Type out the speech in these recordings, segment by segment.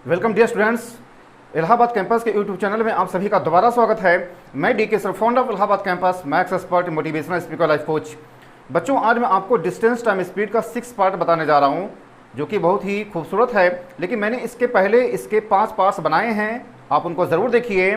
Welcome dear students, Allahabad campus के YouTube channel में आप सभी का दोबारा स्वागत है। मैं डी के sir, founder of Allahabad campus, maths expert, motivational speaker, life coach. बच्चों, आज मैं आपको डिस्टेंस टाइम स्पीड का 6 पार्ट बताने जा रहा हूं, जो कि बहुत ही खूबसूरत है। लेकिन मैंने इसके पहले इसके 5 पार्ट्स बनाए हैं, आप उनको ज़रूर देखिए,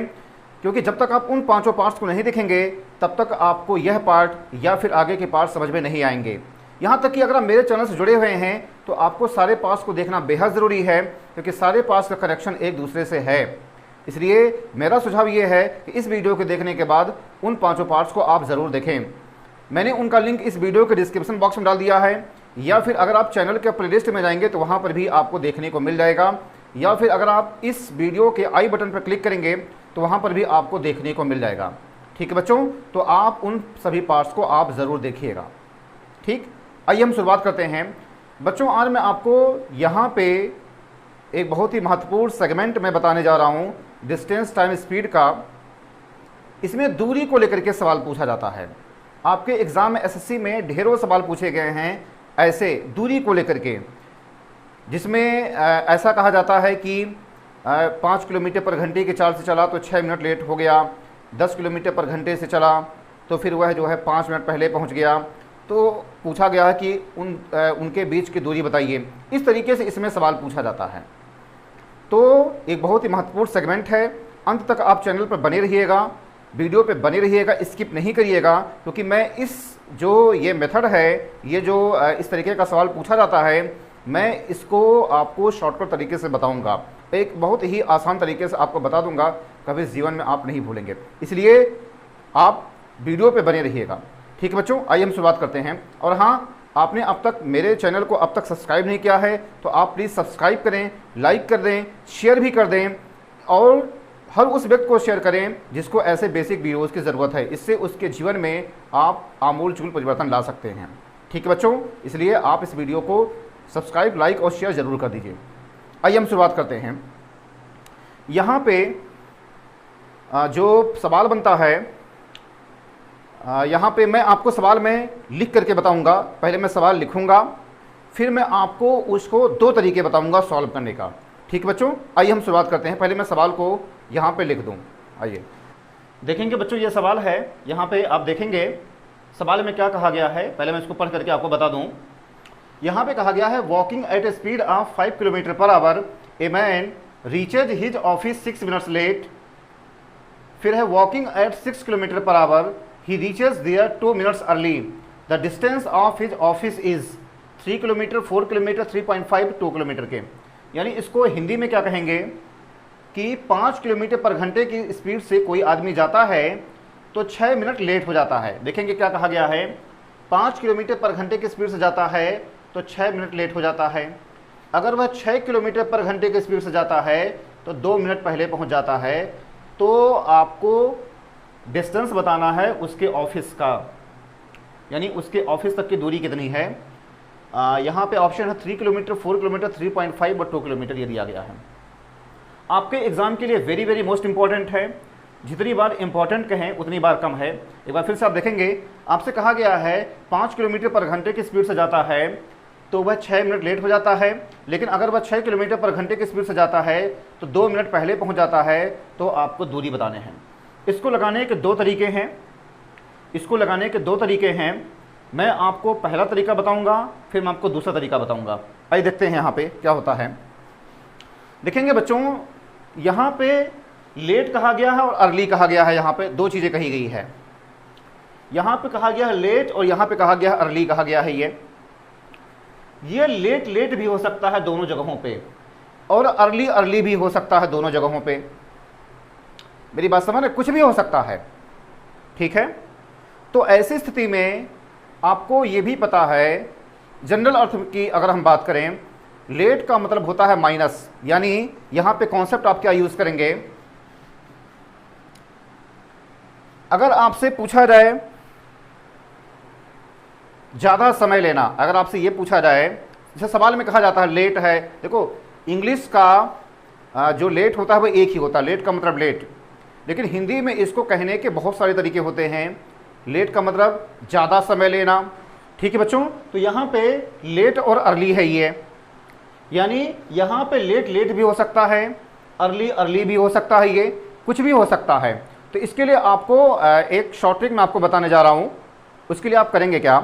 क्योंकि जब तक आप उन 5 पार्ट्स को नहीं देखेंगे तब तक आपको यह पार्ट या फिर आगे के पार्ट समझ में नहीं आएंगे। यहाँ तक कि अगर आप मेरे चैनल से जुड़े हुए हैं तो आपको सारे पार्ट्स को देखना बेहद ज़रूरी है, क्योंकि सारे पार्ट्स का कनेक्शन एक दूसरे से है। इसलिए मेरा सुझाव ये है कि इस वीडियो को देखने के बाद उन 5 पार्ट्स को आप ज़रूर देखें। मैंने उनका लिंक इस वीडियो के डिस्क्रिप्शन बॉक्स में डाल दिया है, या फिर अगर आप चैनल के प्लेलिस्ट में जाएंगे तो वहाँ पर भी आपको देखने को मिल जाएगा, या फिर अगर आप इस वीडियो के आई बटन पर क्लिक करेंगे तो वहाँ पर भी आपको देखने को मिल जाएगा। ठीक है बच्चों, तो आप उन सभी पार्ट्स को आप ज़रूर देखिएगा। ठीक, आइए हम शुरुआत करते हैं। बच्चों, आज मैं आपको यहाँ पे एक बहुत ही महत्वपूर्ण सेगमेंट में बताने जा रहा हूँ, डिस्टेंस टाइम स्पीड का। इसमें दूरी को लेकर के सवाल पूछा जाता है। आपके एग्ज़ाम में एसएससी में ढेरों सवाल पूछे गए हैं ऐसे दूरी को लेकर के, जिसमें ऐसा कहा जाता है कि 5 किलोमीटर पर घंटे की चाल से चला तो 6 मिनट लेट हो गया, 10 किलोमीटर पर घंटे से चला तो फिर वह जो है 5 मिनट पहले पहुंच गया। तो पूछा गया है कि उनके बीच की दूरी बताइए। इस तरीके से इसमें सवाल पूछा जाता है। तो एक बहुत ही महत्वपूर्ण सेगमेंट है। अंत तक आप चैनल पर बने रहिएगा, वीडियो पे बने रहिएगा, स्किप नहीं करिएगा, क्योंकि मैं इस जो ये मेथड है, ये जो इस तरीके का सवाल पूछा जाता है, मैं इसको आपको शॉर्टकट तरीके से बताऊंगा, एक बहुत ही आसान तरीके से आपको बता दूंगा, कभी जीवन में आप नहीं भूलेंगे। इसलिए आप वीडियो पे बने रहिएगा। ठीक है बच्चों, आइए हम शुरुआत करते हैं। और हाँ, आपने अब तक मेरे चैनल को अब तक सब्सक्राइब नहीं किया है तो आप प्लीज़ सब्सक्राइब करें, लाइक कर दें, शेयर भी कर दें, और हर उस व्यक्ति को शेयर करें जिसको ऐसे बेसिक वीडियोज़ की ज़रूरत है। इससे उसके जीवन में आप आमूल-चूल परिवर्तन ला सकते हैं। ठीक है बच्चों, इसलिए आप इस वीडियो को सब्सक्राइब, लाइक और शेयर ज़रूर कर दीजिए। आइए हम शुरुआत करते हैं। यहाँ पे जो सवाल बनता है, यहाँ पे मैं आपको सवाल में लिख करके बताऊंगा। पहले मैं सवाल लिखूंगा, फिर मैं आपको उसको 2 तरीके बताऊंगा सॉल्व करने का। ठीक है बच्चों, आइए हम शुरुआत करते हैं। पहले मैं सवाल को यहाँ पे लिख दूँ। आइए देखेंगे बच्चों, ये सवाल है। यहाँ पे आप देखेंगे सवाल में क्या कहा गया है। पहले मैं इसको पढ़ करके आपको बता दूँ। यहाँ पे कहा गया है, walking at a speed of 5 kilometre per hour a man reaches his office 6 minutes late. फिर है, walking at 6 kilometre per hour he reaches there 2 minutes early. The distance of his office is 3 kilometre, 4 kilometre, 3.5, 2 kilometre के। यानी इसको हिंदी में क्या कहेंगे कि 5 kilometre पर घंटे की स्पीड से कोई आदमी जाता है तो 6 मिनट लेट हो जाता है। देखेंगे क्या कहा गया है, 5 किलोमीटर पर घंटे की स्पीड से जाता है तो 6 मिनट लेट हो जाता है। अगर वह 6 किलोमीटर पर घंटे की स्पीड से जाता है तो 2 मिनट पहले पहुँच जाता है। तो आपको डिस्टेंस बताना है उसके ऑफिस का, यानी उसके ऑफिस तक की दूरी कितनी है। यहाँ पे ऑप्शन है 3 किलोमीटर, 4 किलोमीटर, 3.5 और 2 किलोमीटर ये दिया गया है। आपके एग्जाम के लिए वेरी वेरी मोस्ट इंपॉर्टेंट है। जितनी बार इंपॉर्टेंट कहें उतनी बार कम है। एक बार फिर से आप देखेंगे, आपसे कहा गया है 5 किलोमीटर पर घंटे की स्पीड से जाता है तो वह 6 मिनट लेट हो जाता है। लेकिन अगर वह 6 किलोमीटर पर घंटे की स्पीड से जाता है तो 2 मिनट पहले पहुँच जाता है। तो आपको दूरी बताने हैं। इसको लगाने के 2 तरीके हैं। इसको लगाने के 2 तरीके हैं। मैं आपको पहला तरीका बताऊंगा, फिर मैं आपको दूसरा तरीका बताऊंगा। आइए देखते हैं यहाँ पे क्या होता है। देखेंगे बच्चों, यहाँ पे लेट कहा गया है और अर्ली कहा गया है। यहाँ पे 2 चीज़ें कही गई है। यहाँ पे कहा गया है लेट और यहाँ पे कहा गया है अर्ली कहा गया है। ये लेट लेट भी हो सकता है दोनों जगहों पे, और अर्ली अर्ली भी हो सकता है दोनों जगहों पे। मेरी बात समझ रहे, कुछ भी हो सकता है। ठीक है, तो ऐसी स्थिति में आपको ये भी पता है, जनरल अर्थ की अगर हम बात करें, लेट का मतलब होता है माइनस। यानी यहां पे कॉन्सेप्ट आप क्या यूज करेंगे, अगर आपसे पूछा जाए ज्यादा समय लेना, अगर आपसे ये पूछा जाए, जैसे सवाल में कहा जाता है लेट है। देखो, इंग्लिश का जो लेट होता है वो एक ही होता है, लेट का मतलब लेट। लेकिन हिंदी में इसको कहने के बहुत सारे तरीके होते हैं। लेट का मतलब ज़्यादा समय लेना। ठीक है बच्चों, तो यहाँ पे लेट और अर्ली है। यानी यहाँ पे लेट लेट भी हो सकता है, अर्ली अर्ली भी हो सकता है, ये कुछ भी हो सकता है। तो इसके लिए आपको एक शॉर्ट ट्रिक मैं आपको बताने जा रहा हूँ। उसके लिए आप करेंगे क्या,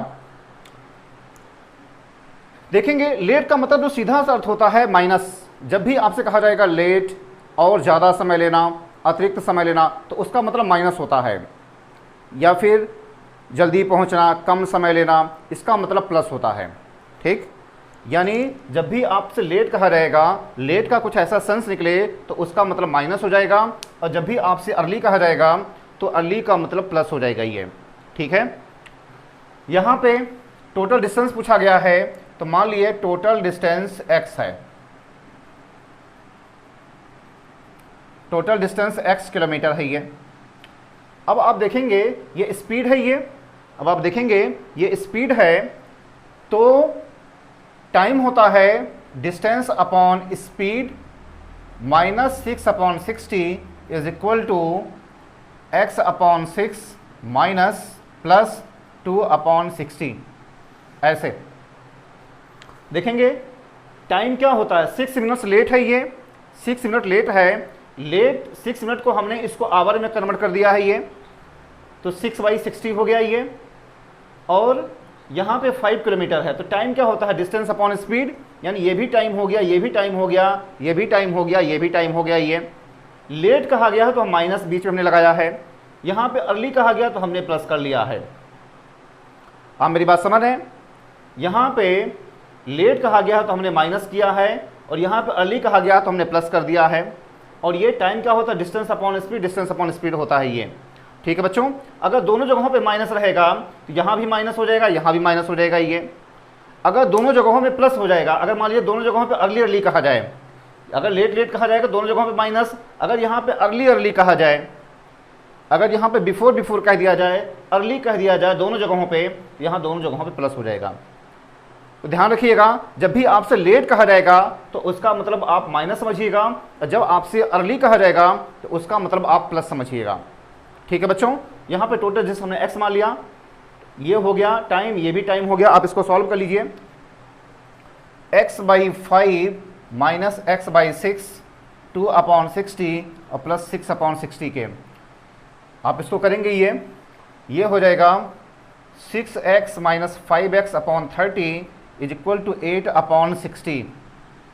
देखेंगे लेट का मतलब जो सीधा सा अर्थ होता है माइनस। जब भी आपसे कहा जाएगा लेट और ज़्यादा समय लेना, अतिरिक्त समय लेना, तो उसका मतलब माइनस होता है। या फिर जल्दी पहुंचना, कम समय लेना, इसका मतलब प्लस होता है। ठीक, यानी जब भी आपसे लेट कहा रहेगा, लेट का कुछ ऐसा सेंस निकले तो उसका मतलब माइनस हो जाएगा, और जब भी आपसे अर्ली कहा जाएगा तो अर्ली का मतलब प्लस हो जाएगा ये। ठीक है, यहाँ पे टोटल डिस्टेंस पूछा गया है, तो मान लिए टोटल डिस्टेंस x है, टोटल डिस्टेंस x किलोमीटर है ये। अब आप देखेंगे ये स्पीड है ये, अब आप देखेंगे ये स्पीड है, तो टाइम होता है distance upon speed minus 6/60 is equal to x/6 minus plus 2/60। ऐसे देखेंगे टाइम क्या होता है, 6 मिनट्स लेट है ये, 6 मिनट लेट है। लेट 6 मिनट को हमने इसको आवर में कन्वर्ट कर दिया है ये, तो 6/60 हो गया ये। और यहाँ पे 5 किलोमीटर है, तो टाइम क्या होता है डिस्टेंस अपॉन स्पीड, यानी ये भी टाइम हो गया, ये भी टाइम हो गया, ये भी टाइम हो गया, ये भी टाइम हो गया। ये लेट कहा गया है तो हम माइनस बीच में हमने लगाया है, यहाँ पे अर्ली कहा गया तो हमने प्लस कर लिया है। आप मेरी बात समझ रहे हैं, यहाँ पे लेट कहा गया तो हमने माइनस किया है, और यहाँ पे अर्ली कहा गया तो हमने प्लस कर दिया है। और ये टाइम क्या होता है distance upon speed, distance upon speed होता है ये। ठीक है बच्चों, अगर दोनों जगहों पे माइनस रहेगा तो यहाँ भी माइनस हो जाएगा, यहाँ भी माइनस हो जाएगा ये। अगर दोनों जगहों में प्लस हो जाएगा, अगर मान लीजिए दोनों जगहों पे अर्ली अर्ली कहा जाए, अगर लेट लेट कहा जाएगा दोनों जगहों पे माइनस, अगर यहाँ पे अर्ली अर्ली कहा जाए, अगर यहाँ पे बिफोर बिफोर कह दिया जाए, अर्ली कह दिया जाए दोनों जगहों पे, यहाँ दोनों जगहों पे प्लस हो जाएगा। तो ध्यान रखिएगा, जब भी आपसे लेट कहा जाएगा तो उसका मतलब आप माइनस समझिएगा, और जब आपसे अर्ली कहा जाएगा तो उसका मतलब आप प्लस समझिएगा। ठीक है बच्चों, यहाँ पे टोटल जिस हमने x मान लिया, ये हो गया टाइम, ये भी टाइम हो गया। आप इसको सॉल्व कर लीजिए, x/5 माइनस x/6 2/60 और प्लस 6/60 के। आप इसको करेंगे ये हो जाएगा 6x minus 5x/30 is equal to 8/60।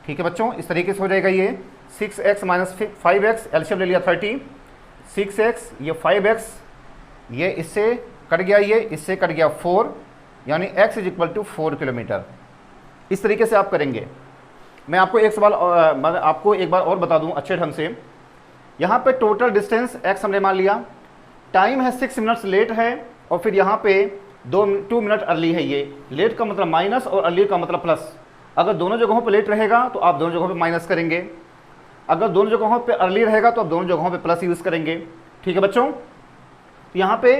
ठीक है बच्चों, इस तरीके से हो जाएगा ये 6x माइनस 5x, एलसीएम ले लिया 30, 6x ये 5x, ये इससे कट गया, ये इससे कट गया 4, यानी x is equal to 4 kilometre. इस तरीके से आप करेंगे। मैं आपको एक सवाल मैं आपको एक बार और बता दूं अच्छे ढंग से। यहाँ पे टोटल डिस्टेंस x हमने मान लिया, टाइम है 6 मिनट्स लेट है, और फिर यहाँ पे 2 मिनट अर्ली है। ये लेट का मतलब माइनस और अर्ली का मतलब प्लस। अगर दोनों जगहों पे लेट रहेगा तो आप दोनों जगहों पे माइनस करेंगे, अगर दोनों जगहों पे अर्ली रहेगा तो आप दोनों जगहों पे प्लस यूज़ करेंगे। ठीक है बच्चों, तो यहाँ पे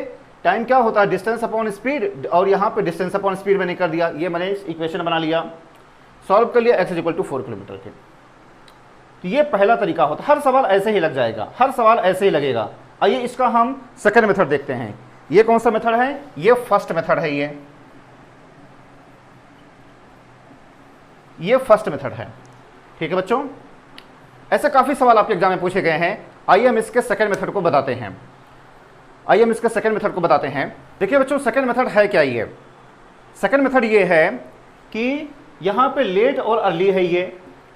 टाइम क्या होता है डिस्टेंस अपॉन स्पीड, और यहाँ पे डिस्टेंस अपॉन स्पीड मैंने कर दिया, ये मैंने इक्वेशन बना लिया, सॉल्व कर लिया, x is equal to 4 kilometre के। तो ये पहला तरीका होता है, हर सवाल ऐसे ही लग जाएगा, हर सवाल ऐसे ही लगेगा। आइए इसका हम सेकंड मेथड देखते हैं। ये कौन सा मेथड है, ये फर्स्ट मेथड है, ये फर्स्ट मेथड है। ठीक है बच्चों, ऐसे काफी सवाल आपके एग्जाम में पूछे गए हैं। आइए हम इसके सेकंड मेथड को बताते हैं, आइए हम इसके सेकंड मेथड को बताते हैं। देखिए बच्चों, सेकंड मेथड है क्या, ये सेकंड मेथड ये है कि यहाँ पे लेट और अर्ली है, ये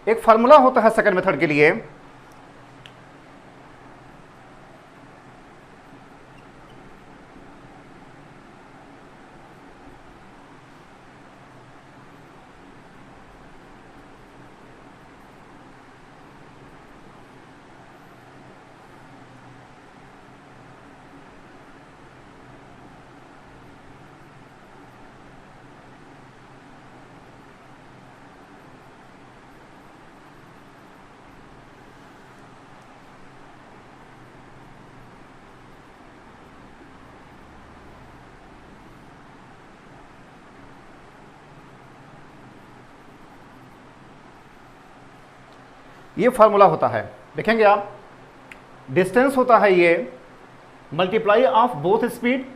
एक फार्मूला होता है सेकंड मेथड के लिए। ये फार्मूला होता है, देखेंगे आप, डिस्टेंस होता है ये multiply of both speed,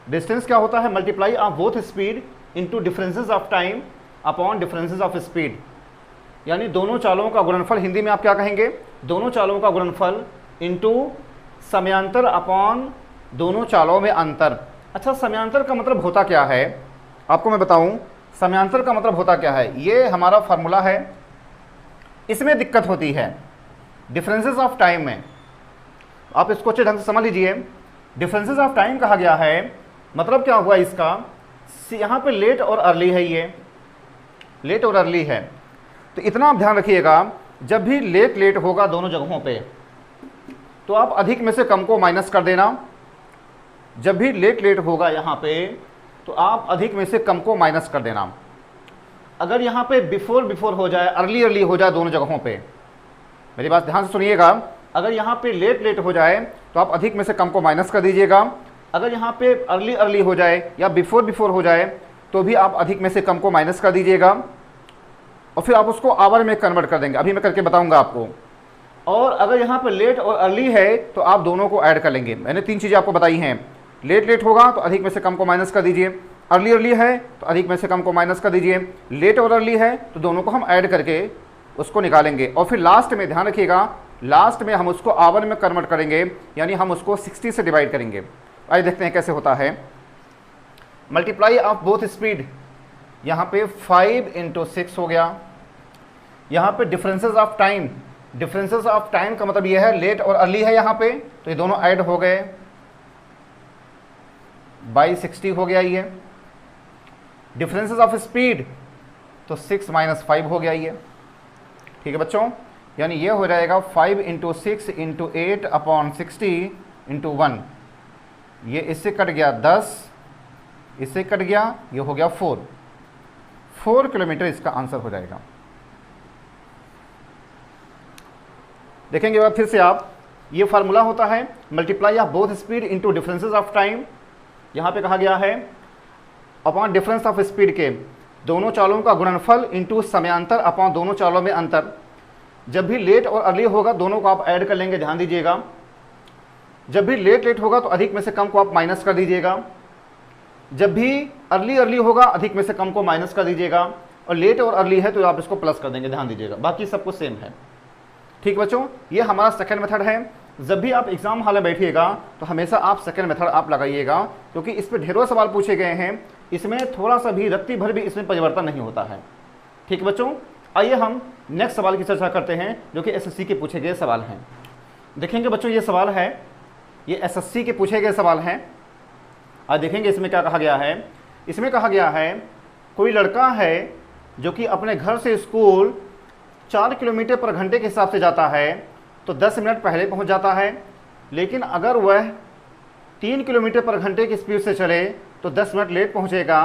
distance क्या होता है multiply of both speed into differences of time upon differences of speed. यानी दोनों चालों का गुणनफल, हिंदी में आप क्या कहेंगे, दोनों चालों का गुणनफल इनटू समयांतर अपॉन दोनों चालों में अंतर। अच्छा, समयांतर का मतलब होता क्या है, आपको मैं बताऊं, समयांतर का मतलब होता क्या है। ये हमारा फार्मूला है, इसमें दिक्कत होती है डिफरेंसेस ऑफ टाइम में, आप इसको अच्छे ढंग से समझ लीजिए। डिफरेंसेस ऑफ टाइम कहा गया है, मतलब क्या हुआ इसका, यहाँ पे लेट और अर्ली है, ये लेट और अर्ली है, तो इतना आप ध्यान रखिएगा, जब भी लेट लेट होगा दोनों जगहों पे तो आप अधिक में से कम को माइनस कर देना। जब भी लेट लेट होगा यहाँ पे तो आप अधिक में से कम को माइनस कर देना। अगर यहाँ पे बिफोर बिफोर हो जाए, अर्ली अर्ली हो जाए दोनों जगहों पे, मेरी बात ध्यान से सुनिएगा, अगर यहाँ पे लेट लेट हो जाए तो आप अधिक में से कम को माइनस कर दीजिएगा। अगर यहाँ पे अर्ली अर्ली हो जाए या बिफोर बिफोर हो जाए तो भी आप अधिक में से कम को माइनस कर दीजिएगा और फिर आप उसको आवर में कन्वर्ट कर देंगे, अभी मैं करके बताऊंगा आपको। और अगर यहाँ पे लेट और अर्ली है तो आप दोनों को ऐड कर लेंगे। मैंने 3 चीज़ें आपको बताई हैं, लेट लेट होगा तो अधिक में से कम को माइनस कर दीजिए, अर्ली अर्ली है तो अधिक में से कम को माइनस कर दीजिए, लेट और अर्ली है तो दोनों को हम ऐड करके उसको निकालेंगे और फिर लास्ट में ध्यान रखिएगा, लास्ट में हम उसको आवर में कन्वर्ट करेंगे, यानी हम उसको 60 से डिवाइड करेंगे। आइए देखते हैं कैसे होता है। मल्टीप्लाई ऑफ बोथ स्पीड, यहाँ पे 5 × 6 हो गया। यहाँ पे differences of time, differences of time का मतलब यह है लेट और अर्ली है यहाँ पे, तो ये दोनों ऐड हो गए, बाई 60 हो गया ये। डिफरेंसेस ऑफ स्पीड तो 6 - 5 हो गया ये। ठीक है बच्चों, यानी ये हो जाएगा 5 × 6 × 8 अपॉन 60 × 1। ये इससे कट गया 10, इससे कट गया, ये हो गया 4 किलोमीटर इसका आंसर हो जाएगा। देखेंगे अब फिर से आप, ये फार्मूला होता है multiply of both speed into differences of time. यहाँ पे कहा गया है अपॉन डिफरेंस ऑफ स्पीड के दोनों चालों का गुणनफल इनटू समयांतर अपॉन दोनों चालों में अंतर। जब भी लेट और अर्ली होगा दोनों को आप ऐड कर लेंगे, ध्यान दीजिएगा। जब भी लेट लेट होगा तो अधिक में से कम को आप माइनस कर दीजिएगा। जब भी अर्ली अर्ली होगा अधिक में से कम को माइनस कर दीजिएगा, और लेट और अर्ली है तो आप इसको प्लस कर देंगे, ध्यान दीजिएगा। बाकी सब कुछ सेम है। ठीक बच्चों, ये हमारा सेकंड मेथड है। जब भी आप एग्जाम हॉल में बैठिएगा तो हमेशा आप सेकंड मेथड आप लगाइएगा, क्योंकि इस पर ढेरों सवाल पूछे गए हैं, इसमें थोड़ा सा भी रत्ती भर भी इसमें परिवर्तन नहीं होता है। ठीक बच्चों, आइए हम नेक्स्ट सवाल की चर्चा करते हैं, जो कि एसएससी के पूछे गए सवाल हैं। देखेंगे बच्चों, ये सवाल है, ये एसएससी के पूछे गए सवाल हैं। आज देखेंगे इसमें क्या कहा गया है। इसमें कहा गया है कोई लड़का है जो कि अपने घर से स्कूल 4 किलोमीटर पर घंटे के हिसाब से जाता है तो 10 मिनट पहले पहुंच जाता है, लेकिन अगर वह 3 किलोमीटर पर घंटे की स्पीड से चले तो 10 मिनट लेट पहुंचेगा।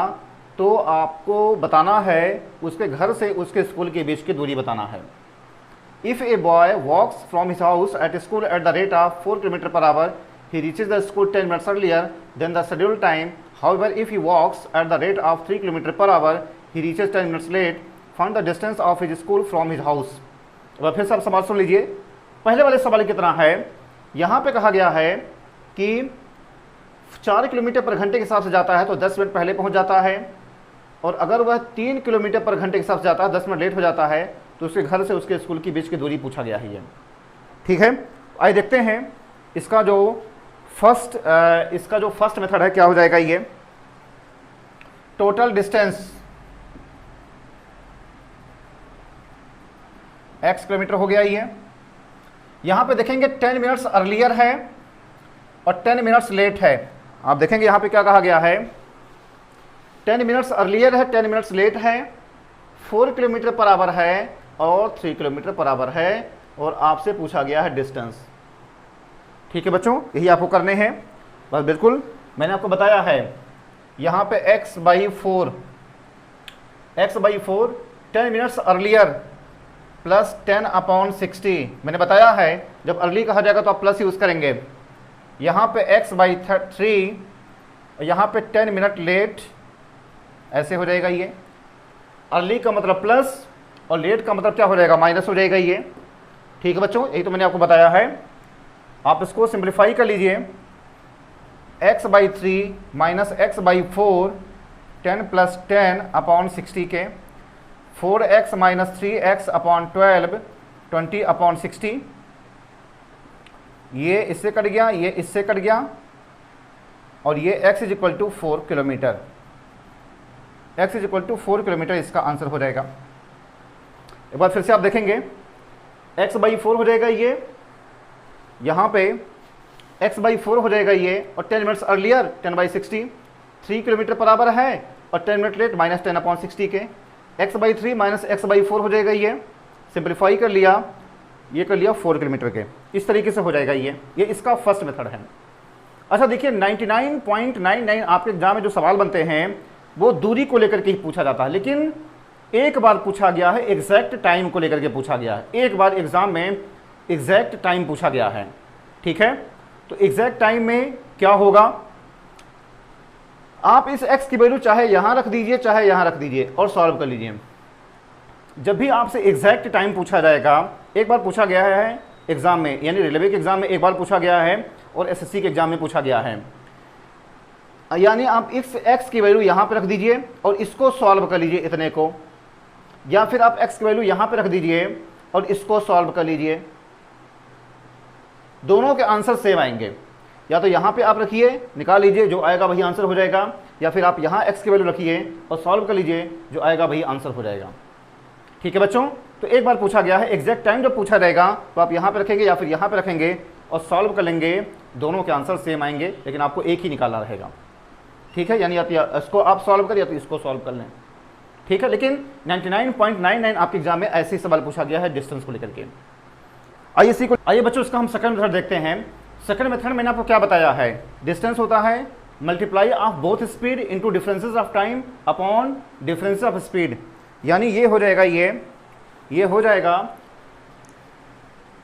तो आपको बताना है उसके घर से उसके स्कूल के बीच की दूरी बताना है। If a boy walks from his house at school at the rate of 4 kilometre per hour, he reaches the school 10 minutes earlier than the scheduled time. However, if he walks at the rate of 3 km per hour, he reaches 10 minutes late. Find the distance of his school from his house. अब फिर से आप सवाल सुन लीजिए। पहले वाले सवाल की तरह है, यहाँ पे कहा गया है कि 4 किलोमीटर पर घंटे के हिसाब से जाता है तो 10 मिनट पहले पहुँच जाता है, और अगर वह 3 किलोमीटर पर घंटे के हिसाब से जाता है 10 मिनट लेट हो जाता है, तो उसके घर से उसके स्कूल के बीच की दूरी पूछा गया है ये। ठीक है, आइए देखते हैं इसका जो फर्स्ट मेथड है क्या हो जाएगा। ये टोटल डिस्टेंस x किलोमीटर हो गया ये। यहां पे देखेंगे 10 मिनट्स अर्लियर है और 10 मिनट्स लेट है। आप देखेंगे यहां पे क्या कहा गया है, 10 मिनट्स अर्लियर है, 10 मिनट्स लेट है, 4 किलोमीटर पर आवर है और 3 किलोमीटर पर आवर है, और आपसे पूछा गया है डिस्टेंस। ठीक है बच्चों, यही आपको करने हैं बस। बिल्कुल मैंने आपको बताया है यहाँ पे x/4 10 मिनट्स अर्लियर प्लस 10/60। मैंने बताया है जब अर्ली कहा जाएगा तो आप प्लस यूज़ करेंगे। यहाँ पे x/3, यहाँ पे 10 मिनट लेट, ऐसे हो जाएगा ये। अर्ली का मतलब प्लस और लेट का मतलब क्या हो जाएगा, माइनस हो जाएगा ये। ठीक है बच्चों, यही तो मैंने आपको बताया है। आप इसको सिंप्लीफाई कर लीजिए, x/3 - x/4 10 + 10/60 के। 4x minus 3x upon 12 20 upon 60, ये इससे कट गया, ये इससे कट गया, और ये x is equal to 4 kilometre. x is equal to 4 kilometre इसका आंसर हो जाएगा। एक बार फिर से आप देखेंगे, x बाई 4 हो जाएगा ये, यहाँ पे x बाई 4 हो जाएगा ये, और 10 मिनट्स अर्लियर 10 बाई 60, 3 किलोमीटर बराबर है, और 10 मिनट लेट माइनस 10 अपॉन 60 के, x by 3 minus x by 4 हो जाएगा ये, सिंप्लीफाई कर लिया, ये कर लिया 4 किलोमीटर के। इस तरीके से हो जाएगा ये इसका फर्स्ट मेथड है। अच्छा देखिए, 99.99 आपके एग्जाम में जो सवाल बनते हैं वो दूरी को लेकर के ही पूछा जाता है, लेकिन एक बार पूछा गया है एग्जैक्ट टाइम को लेकर के पूछा गया है। एक बार एग्जाम में एग्जैक्ट टाइम पूछा गया है, ठीक है। तो एग्जैक्ट टाइम में क्या होगा, आप इस x की वैल्यू चाहे यहां रख दीजिए चाहे यहां रख दीजिए और सॉल्व कर लीजिए। जब भी आपसे एग्जैक्ट टाइम पूछा जाएगा, एक बार पूछा गया है एग्जाम में, यानी रेलवे के एग्जाम में एक बार पूछा गया है और एसएससी के एग्जाम में पूछा गया है, यानी आप इस x की वैल्यू यहां पे रख दीजिए और इसको सॉल्व कर लीजिए इतने को, या फिर आप x की वैल्यू यहां पे रख दीजिए और इसको सॉल्व कर लीजिए। दोनों के आंसर सेम आएंगे, या तो यहां पे आप रखिए निकाल लीजिए, जो आएगा वही आंसर हो जाएगा, या फिर आप यहां x की वैल्यू रखिए और सॉल्व कर लीजिए, जो आएगा वही आंसर हो जाएगा। ठीक है बच्चों, तो एक बार पूछा गया है, एग्जैक्ट टाइम जब पूछा जाएगा तो आप यहां पे रखेंगे या फिर यहां पे रखेंगे और सॉल्व कर लेंगे, दोनों के आंसर सेम आएंगे, लेकिन आपको एक ही निकालना रहेगा। ठीक है, यानी या तो इसको आप सॉल्व करें या तो इसको सॉल्व कर लें। ठीक है, लेकिन 99.99 आपके एग्जाम में ऐसे ही सवाल पूछा गया है डिस्टेंस को लेकर के। आइए बच्चों, इसका हम सेकंड मेथड देखते हैं। सेकंड मेथड मैंने आपको क्या बताया है, डिस्टेंस होता है multiply of both speed into differences of time upon differences of speed. यानी ये हो जाएगा, ये हो जाएगा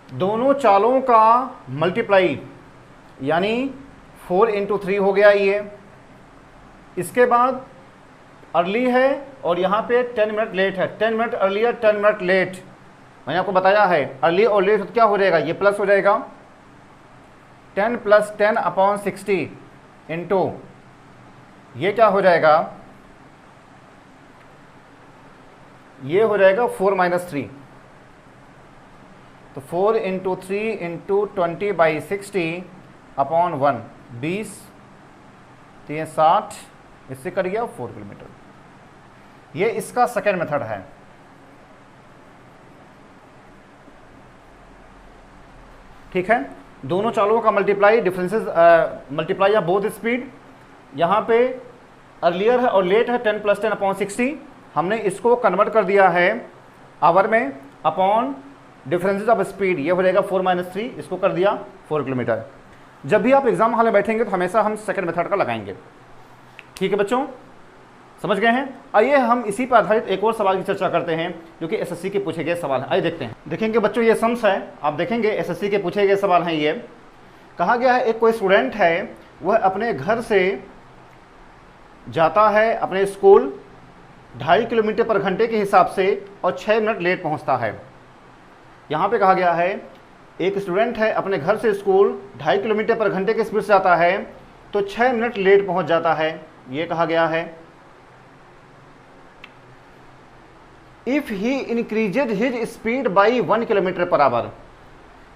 दोनों चालों का मल्टीप्लाई, यानी 4 इंटू 3 हो गया ये। इसके बाद अर्ली है और यहाँ पे 10 मिनट लेट है, 10 मिनट अर्लियर 10 मिनट लेट। मैंने आपको बताया है अर्ली और लेट तो क्या हो जाएगा, ये प्लस हो जाएगा 10 प्लस 10 अपॉन 60 इंटू ये क्या हो जाएगा, ये हो जाएगा 4 माइनस 3। तो 4 इंटू 3 इंटू 20 बाई 60 अपॉन 1, 20 3 60, इससे कट गया 4 किलोमीटर। ये इसका सेकेंड मेथड है। ठीक है, दोनों चालों का मल्टीप्लाई, डिफरेंसेस मल्टीप्लाई या बोथ स्पीड, यहाँ पे अर्लियर है और लेट है 10 प्लस 10 अपॉन 60। हमने इसको कन्वर्ट कर दिया है आवर में अपॉन डिफरेंसेस ऑफ स्पीड, ये हो जाएगा 4 माइनस 3, इसको कर दिया 4 किलोमीटर। जब भी आप एग्जाम हॉल में बैठेंगे तो हमेशा हम सेकंड मेथड का लगाएंगे। ठीक है बच्चों, समझ गए हैं। आइए हम इसी पर आधारित एक और सवाल की चर्चा करते हैं जो कि एसएससी के पूछे गए सवाल हैं। आइए देखते हैं। देखेंगे बच्चों, ये सम्स है, आप देखेंगे एसएससी के पूछे गए सवाल हैं। ये कहा गया है एक कोई स्टूडेंट है, वह अपने घर से जाता है अपने स्कूल 2.5 किलोमीटर पर घंटे के हिसाब से और 6 मिनट लेट पहुंचता है। यहाँ पे कहा गया है एक स्टूडेंट है अपने घर से स्कूल 2.5 किलोमीटर पर घंटे के स्पीड से जाता है तो 6 मिनट लेट पहुंच जाता है, ये कहा गया है। If he increased his speed by 1 kilometre per hour,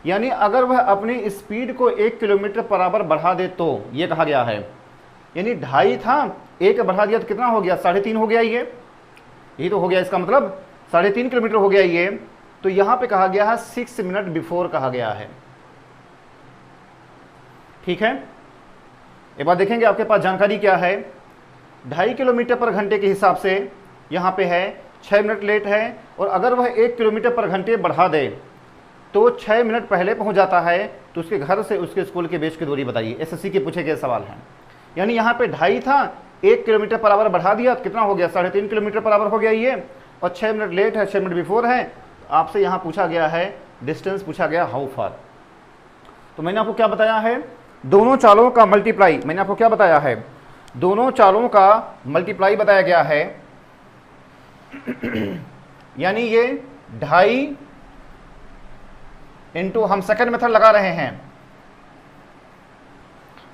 यानी अगर वह अपनी स्पीड को 1 किलोमीटर पर आवर बढ़ा दे तो, ये कहा गया है। यानी 2.5 था, 1 बढ़ा दिया तो कितना हो गया, 3.5 हो गया, यही तो हो गया, इसका मतलब 3.5 किलोमीटर हो गया ये। तो यहां पे कहा गया है 6 मिनट बिफोर कहा गया है। ठीक है, एक बार देखेंगे आपके पास जानकारी क्या है। 2.5 किलोमीटर पर घंटे के हिसाब से यहां पे है 6 मिनट लेट है, और अगर वह 1 किलोमीटर पर घंटे बढ़ा दे तो 6 मिनट पहले पहुंच जाता है। तो उसके घर से उसके स्कूल के बीच की दूरी बताइए, एसएससी के पूछे गए सवाल हैं। यानी यहाँ पे 2.5 था, 1 किलोमीटर पर आवर बढ़ा दिया तो कितना हो गया, 3.5 किलोमीटर पर आवर हो गया ये, और 6 मिनट लेट है, 6 मिनट बिफोर है। आपसे यहाँ पूछा गया है डिस्टेंस, पूछा गया हाउ फार। तो मैंने आपको क्या बताया है, दोनों चालों का मल्टीप्लाई, मैंने आपको क्या बताया है, दोनों चालों का मल्टीप्लाई बताया गया है। यानी ये 2.5 इंटू, हम सेकंड मेथड लगा रहे हैं।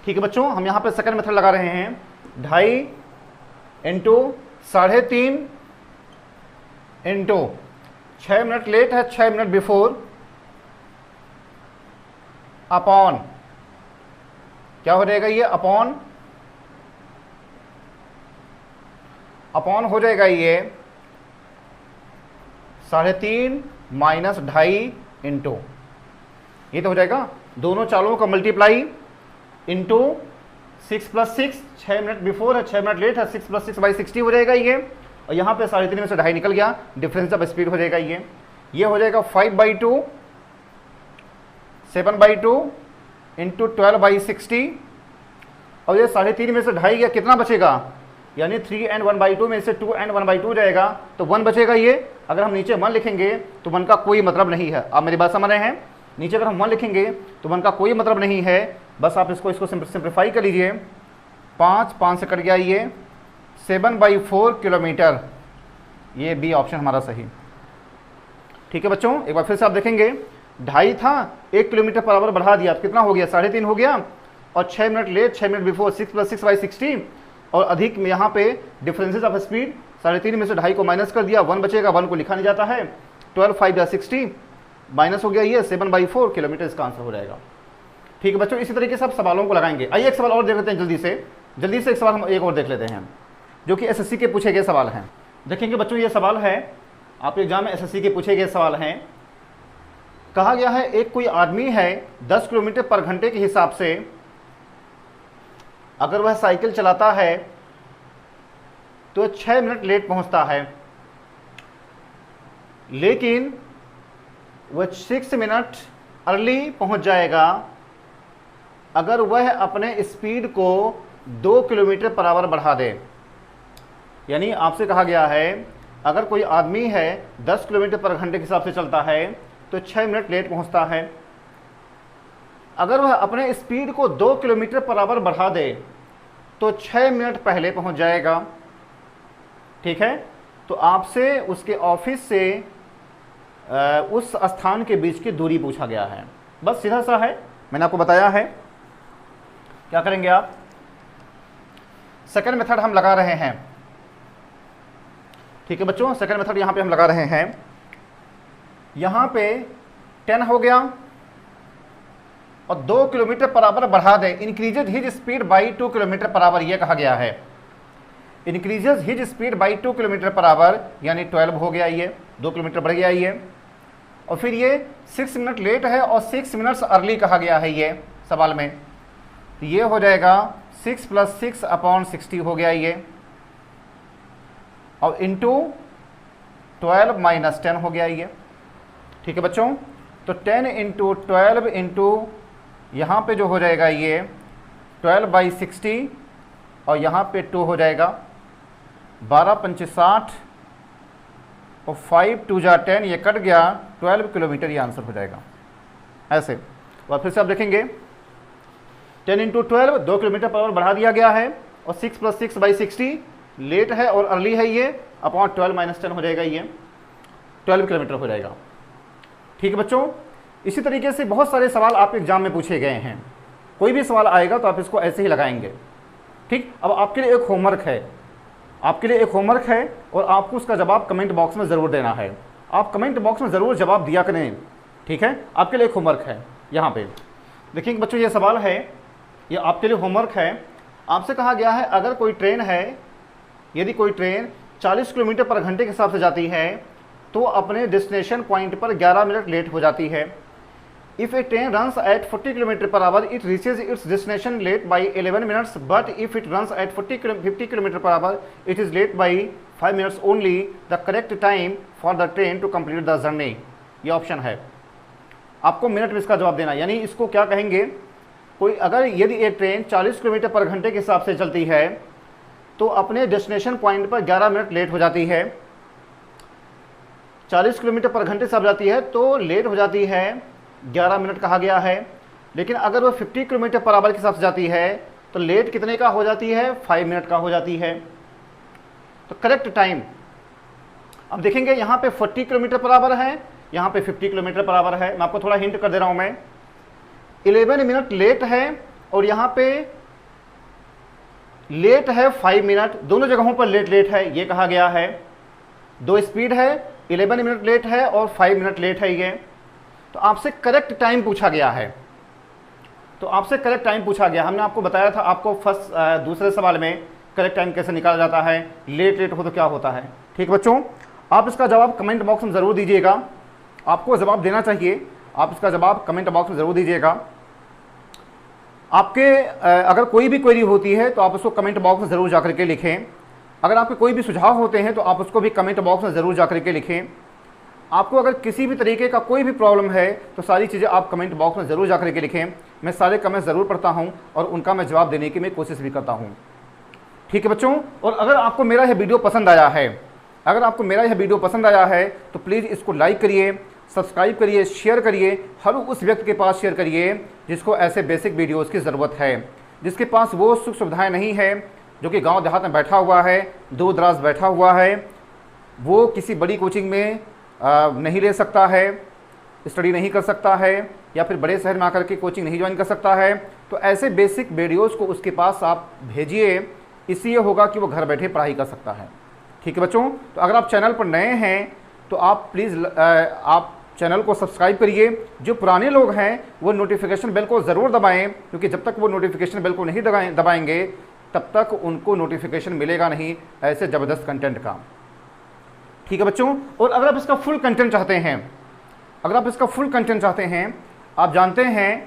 ठीक है बच्चों, हम यहां पे सेकंड मेथड लगा रहे हैं। 2.5 इंटू 3.5 इंटू 6 मिनट लेट है 6 मिनट बिफोर अपॉन क्या हो जाएगा ये अपॉन हो जाएगा ये 3.5 माइनस 2.5 इंटू ये तो हो जाएगा दोनों चालों का मल्टीप्लाई इंटू 6 + 6 6 मिनट बिफोर है 6 मिनट लेट है 6 + 6 / 60 हो जाएगा ये और यहाँ पे 3.5 में से 2.5 निकल गया डिफरेंस ऑफ स्पीड हो जाएगा ये हो जाएगा 5/2 7/2 इंटू 12/60 और ये 3.5 में से 2.5 गया कितना बचेगा यानी 3 and 1/2 में से 2 and 1/2 जाएगा तो 1 बचेगा ये। अगर हम नीचे 1 लिखेंगे तो 1 का कोई मतलब नहीं है। आप मेरी बात समझ रहे हैं? नीचे अगर हम 1 लिखेंगे तो 1 का कोई मतलब नहीं है। बस आप इसको सिंप्लीफाई कर लीजिए। 5 से कट गया ये 7/4 किलोमीटर। ये बी ऑप्शन हमारा सही। ठीक है बच्चों, एक बार फिर से आप देखेंगे 2.5 था 1 किलोमीटर पर आवर बढ़ा दिया तो कितना हो गया 3.5 हो गया और 6 मिनट लेट 6 मिनट बिफोर 6 + 6 / 60 और अधिक में यहाँ पे डिफरेंसेस ऑफ स्पीड 3.5 में से 2.5 को माइनस कर दिया 1 बचेगा 1 को लिखा नहीं जाता है 12 5 या 60 माइनस हो गया ये 7/4 किलोमीटर इसका आंसर हो जाएगा। ठीक है बच्चों, इसी तरीके से आप सवालों को लगाएंगे। आइए एक सवाल और देख लेते हैं जल्दी से एक सवाल हम एक और देख लेते हैं जो कि एसएससी के पूछे गए सवाल हैं। देखेंगे बच्चों ये सवाल है आपके एग्जाम में एसएससी के पूछे गए सवाल हैं। कहा गया है एक कोई आदमी है 10 किलोमीटर पर घंटे के हिसाब से अगर वह साइकिल चलाता है तो 6 मिनट लेट पहुंचता है लेकिन वह 6 मिनट अर्ली पहुंच जाएगा अगर वह अपने स्पीड को 2 किलोमीटर पर आवर बढ़ा दे। यानी आपसे कहा गया है अगर कोई आदमी है 10 किलोमीटर पर घंटे के हिसाब से चलता है तो 6 मिनट लेट पहुंचता है। अगर वह अपने स्पीड को 2 किलोमीटर पर आवर बढ़ा दे तो 6 मिनट पहले पहुंच जाएगा। ठीक है, तो आपसे उसके ऑफिस से उस स्थान के बीच की दूरी पूछा गया है। बस सीधा सा है, मैंने आपको बताया है। क्या करेंगे आप, सेकंड मेथड हम लगा रहे हैं। ठीक है बच्चों, सेकंड मेथड यहां पे हम लगा रहे हैं। यहां पे 10 हो गया और 2 किलोमीटर पर आवर बढ़ा दे, increases his speed by 2 kilometre per hour, यह कहा गया है। Increases his speed by 2 kilometre per hour यानी 12 हो गया, ये 2 किलोमीटर बढ़ गया ये। और फिर ये 6 मिनट लेट है और 6 मिनट्स अर्ली कहा गया है ये सवाल में, तो ये हो जाएगा 6 + 6/60 हो गया ये और इंटू 12 - 10 हो गया ये। ठीक है बच्चों, तो 10 × 12 इंटू यहाँ पे जो हो जाएगा ये 12/60 और यहाँ पे 2 हो जाएगा 12 × 5 = 60 और 5 × 2 = 10, ये कट गया 12 किलोमीटर, ये आंसर हो जाएगा ऐसे। और फिर से आप देखेंगे 10 × 12 2 किलोमीटर पर आवर बढ़ा दिया गया है और 6 + 6/60 लेट है और अर्ली है ये अपॉन 12 - 10 हो जाएगा, ये 12 किलोमीटर हो जाएगा। ठीक है बच्चों, इसी तरीके से बहुत सारे सवाल आपके एग्जाम में पूछे गए हैं। कोई भी सवाल आएगा तो आप इसको ऐसे ही लगाएंगे। ठीक, अब आपके लिए एक होमवर्क है, और आपको उसका जवाब कमेंट बॉक्स में ज़रूर देना है। आप कमेंट बॉक्स में ज़रूर जवाब दिया करें। ठीक है, आपके लिए एक होमवर्क है। यहाँ पे देखिए बच्चों, ये सवाल है, ये आपके लिए होमवर्क है। आपसे कहा गया है अगर कोई ट्रेन है, यदि कोई ट्रेन 40 किलोमीटर पर घंटे के हिसाब से जाती है तो अपने डेस्टिनेशन पॉइंट पर 11 मिनट लेट हो जाती है। If a train runs at 40 kilometre per hour it reaches its destination late by 11 minutes, but if it runs at 50 kilometre per hour it is late by 5 minutes only, the correct time for the train to complete the journey. ये option है, आपको minute में इसका जवाब देना। यानी इसको क्या कहेंगे, कोई अगर यदि एक ट्रेन 40 किलोमीटर पर घंटे के हिसाब से चलती है तो अपने डेस्टिनेशन पॉइंट पर 11 मिनट लेट हो जाती है। 40 किलोमीटर पर घंटे से जाती है तो लेट हो जाती है 11 मिनट कहा गया है। लेकिन अगर वो 50 किलोमीटर पर आवर के हिसाब से जाती है तो लेट कितने का हो जाती है, 5 मिनट का हो जाती है। तो करेक्ट टाइम अब देखेंगे, यहाँ पे 40 किलोमीटर पर आवर है, यहाँ पे 50 किलोमीटर पर आवर है। मैं आपको थोड़ा हिंट कर दे रहा हूँ मैं, 11 मिनट लेट है और यहाँ पे लेट है 5 मिनट, दोनों जगहों पर लेट है, ये कहा गया है। 2 स्पीड है, 11 मिनट लेट है और 5 मिनट लेट है ये। तो आपसे करेक्ट टाइम पूछा गया है, तो आपसे करेक्ट टाइम पूछा गया। हमने आपको बताया था आपको दूसरे सवाल में करेक्ट टाइम कैसे निकाला जाता है, लेट हो तो क्या होता है। ठीक बच्चों, आप इसका जवाब कमेंट बॉक्स में ज़रूर दीजिएगा, आपको जवाब देना चाहिए, आप इसका जवाब कमेंट बॉक्स में ज़रूर दीजिएगा। आपके अगर कोई भी क्वेरी होती है तो आप उसको कमेंट बॉक्स में ज़रूर जाकर के लिखें। अगर आपके कोई भी सुझाव होते हैं तो आप उसको भी कमेंट बॉक्स में ज़रूर जाकर के लिखें। आपको अगर किसी भी तरीके का कोई भी प्रॉब्लम है तो सारी चीज़ें आप कमेंट बॉक्स में ज़रूर जाकर के लिखें। मैं सारे कमेंट्स ज़रूर पढ़ता हूं और उनका मैं जवाब देने की मैं कोशिश भी करता हूं। ठीक है बच्चों, और अगर आपको मेरा यह वीडियो पसंद आया है, अगर आपको मेरा यह वीडियो पसंद आया है तो प्लीज़ इसको लाइक करिए, सब्सक्राइब करिए, शेयर करिए, हर उस व्यक्ति के पास शेयर करिए जिसको ऐसे बेसिक वीडियोज़ की ज़रूरत है, जिसके पास वो सुख सुविधाएँ नहीं है, जो कि गाँव देहात में बैठा हुआ है, दूर दराज बैठा हुआ है, वो किसी बड़ी कोचिंग में नहीं ले सकता है, स्टडी नहीं कर सकता है, या फिर बड़े शहर में आकर के कोचिंग नहीं ज्वाइन कर सकता है। तो ऐसे बेसिक वीडियोज़ को उसके पास आप भेजिए, इससे ये होगा कि वो घर बैठे पढ़ाई कर सकता है। ठीक है बच्चों, तो अगर आप चैनल पर नए हैं तो आप प्लीज़ आप चैनल को सब्सक्राइब करिए। जो पुराने लोग हैं वो नोटिफिकेशन बेल को ज़रूर दबाएं, क्योंकि जब तक वो नोटिफिकेशन बेल को नहीं दबाएंगे तब तक उनको नोटिफिकेशन मिलेगा नहीं ऐसे ज़बरदस्त कंटेंट का। ठीक है बच्चों, और अगर आप इसका फुल कंटेंट चाहते हैं, अगर आप इसका फुल कंटेंट चाहते हैं, आप जानते हैं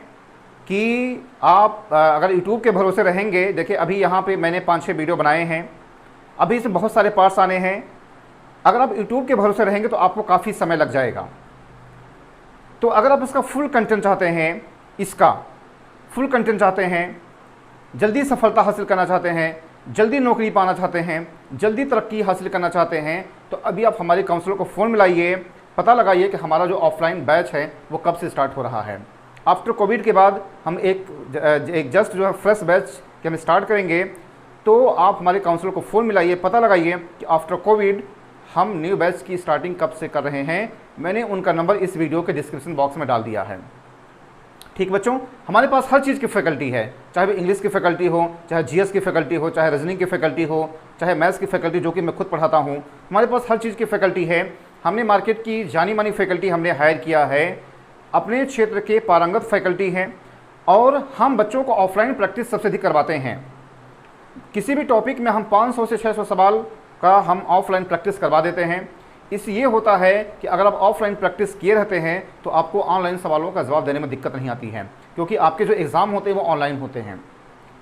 कि आप अगर यूट्यूब के भरोसे रहेंगे, देखिए अभी यहाँ पे मैंने 5-6 वीडियो बनाए हैं, अभी इसमें बहुत सारे पार्ट्स आने हैं। अगर आप यूट्यूब के भरोसे रहेंगे तो आपको काफ़ी समय लग जाएगा। तो अगर आप इसका फुल कंटेंट चाहते हैं, इसका फुल कंटेंट चाहते हैं, जल्दी सफलता हासिल करना चाहते हैं, जल्दी नौकरी पाना चाहते हैं, जल्दी तरक्की हासिल करना चाहते हैं, तो अभी आप हमारे काउंसलर को फ़ोन मिलाइए, पता लगाइए कि हमारा जो ऑफलाइन बैच है वो कब से स्टार्ट हो रहा है। आफ्टर कोविड के बाद हम एक जस्ट जो है फ्रेश बैच के हम स्टार्ट करेंगे। तो आप हमारे काउंसलर को फ़ोन मिलाइए, पता लगाइए कि आफ्टर कोविड हम न्यू बैच की स्टार्टिंग कब से कर रहे हैं। मैंने उनका नंबर इस वीडियो के डिस्क्रिप्शन बॉक्स में डाल दिया है। ठीक बच्चों, हमारे पास हर चीज़ की फैकल्टी है, चाहे वो इंग्लिश की फैकल्टी हो, चाहे जीएस की फैकल्टी हो, चाहे रीजनिंग की फैकल्टी हो, चाहे मैथ्स की फैकल्टी जो कि मैं खुद पढ़ाता हूँ। हमारे पास हर चीज़ की फैकल्टी है। हमने मार्केट की जानी मानी फैकल्टी हमने हायर किया है, अपने क्षेत्र के पारंगत फैकल्टी हैं, और हम बच्चों को ऑफलाइन प्रैक्टिस सबसे अधिक करवाते हैं। किसी भी टॉपिक में हम 500 से 600 सवाल का हम ऑफलाइन प्रैक्टिस करवा देते हैं। इससे ये होता है कि अगर आप ऑफलाइन प्रैक्टिस किए रहते हैं तो आपको ऑनलाइन सवालों का जवाब देने में दिक्कत नहीं आती है, क्योंकि आपके जो एग्ज़ाम होते हैं वो ऑनलाइन होते हैं।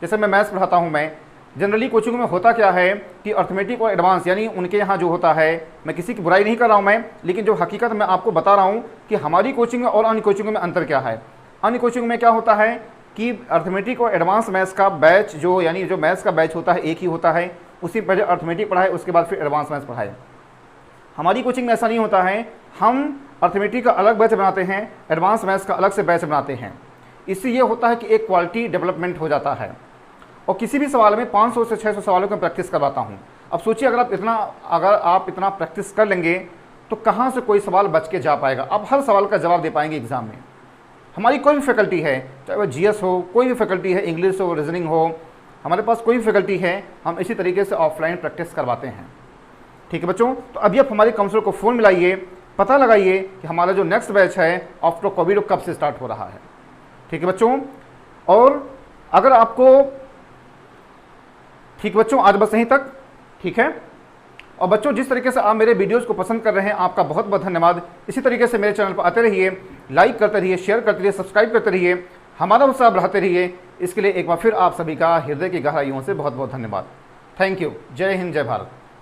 जैसे मैं मैथ्स पढ़ाता हूँ, मैं जनरली कोचिंग में होता क्या है कि अर्थमेटिक और एडवांस यानी उनके यहाँ जो होता है, मैं किसी की बुराई नहीं कर रहा हूँ मैं, लेकिन जो हकीकत मैं आपको बता रहा हूँ कि हमारी कोचिंग में और अन्य कोचिंगों में अंतर क्या है। अन्य कोचिंग में क्या होता है कि अर्थमेटिक और एडवांस मैथ्स का बैच जो यानी जो मैथ्स का बैच होता है एक ही होता है, उसी पहले अर्थमेटिक पढ़ाए उसके बाद फिर एडवांस मैथ्स पढ़ाए। हमारी कोचिंग में ऐसा नहीं होता है, हम अर्थमेटिक का अलग बैच बनाते हैं, एडवांस मैथ्स का अलग से बैच बनाते हैं। इससे ये होता है कि एक क्वालिटी डेवलपमेंट हो जाता है। और किसी भी सवाल में 500 से 600 सवालों की प्रैक्टिस करवाता हूँ। अब सोचिए अगर आप इतना प्रैक्टिस कर लेंगे तो कहाँ से कोई सवाल बच के जा पाएगा। आप हर सवाल का जवाब दे पाएंगे एग्जाम में। हमारी कोई भी फैकल्टी है, चाहे वह जीएस हो, कोई भी फैकल्टी है, इंग्लिश हो, रीजनिंग हो, हमारे पास कोई भी फैकल्टी है, हम इसी तरीके से ऑफलाइन प्रैक्टिस करवाते हैं। ठीक है बच्चों, तो अभी आप हमारे काउंसलर को फ़ोन मिलाइए, पता लगाइए कि हमारा जो नेक्स्ट बैच है आफ्टर कोविड कब से स्टार्ट हो रहा है। ठीक है बच्चों, और अगर आपको ठीक बच्चों आज बस यहीं तक। ठीक है, और बच्चों जिस तरीके से आप मेरे वीडियोस को पसंद कर रहे हैं आपका बहुत बहुत धन्यवाद। इसी तरीके से मेरे चैनल पर आते रहिए, लाइक करते रहिए, शेयर करते रहिए, सब्सक्राइब करते रहिए, हमारा उत्साह बढ़ाते रहिए। इसके लिए एक बार फिर आप सभी का हृदय की गहराइयों से बहुत बहुत धन्यवाद। Thank you. जय हिंद, जय भारत।